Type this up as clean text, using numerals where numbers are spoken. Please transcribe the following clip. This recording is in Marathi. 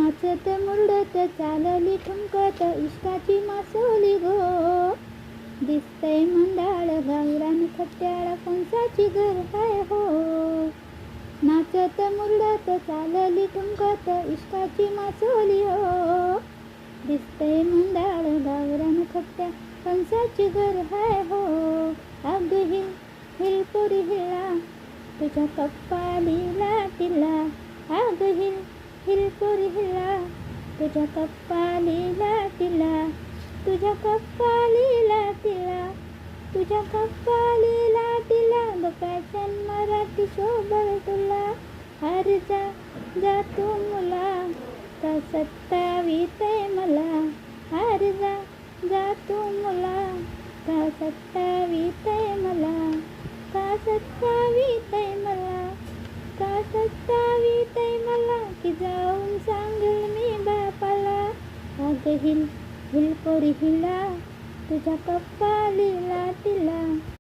नाचत मुरडत चालली ठुमकत इष्टाची मासोली गो. दिसतंय मंडाळ गावरान खट्याळ कंसाची घर हाय हो. नाचत मुरडत चालली ठुमकत इष्टाची मासोली हो. दिसतंय मंडाळ गावरान खट्या कंसाची घर हाय हो. अग हिल हिल पोरी हिला तुझ्या कप्पालीला टिल्ला. अग हिल हिल पोरी हिला तुझ्या कप्पालीला टिल्ला. तुझ्या कप्पालीला टिल्ला. तुझ्या कप्पालीला टिल्ला. ग फॅशन मराठी शोभल तुला. अरे जा जा तू मुला का सत्तावीतय मला. अरे जा जा तू मुला का सत्तावीतय मला. का सत्तावीतय मला. का सत्तावीतय मला की जाऊन सांगेल मी बापाला. अग हिल हिल पोरी हिला तुझ्या कप्पालीला टिल्ला.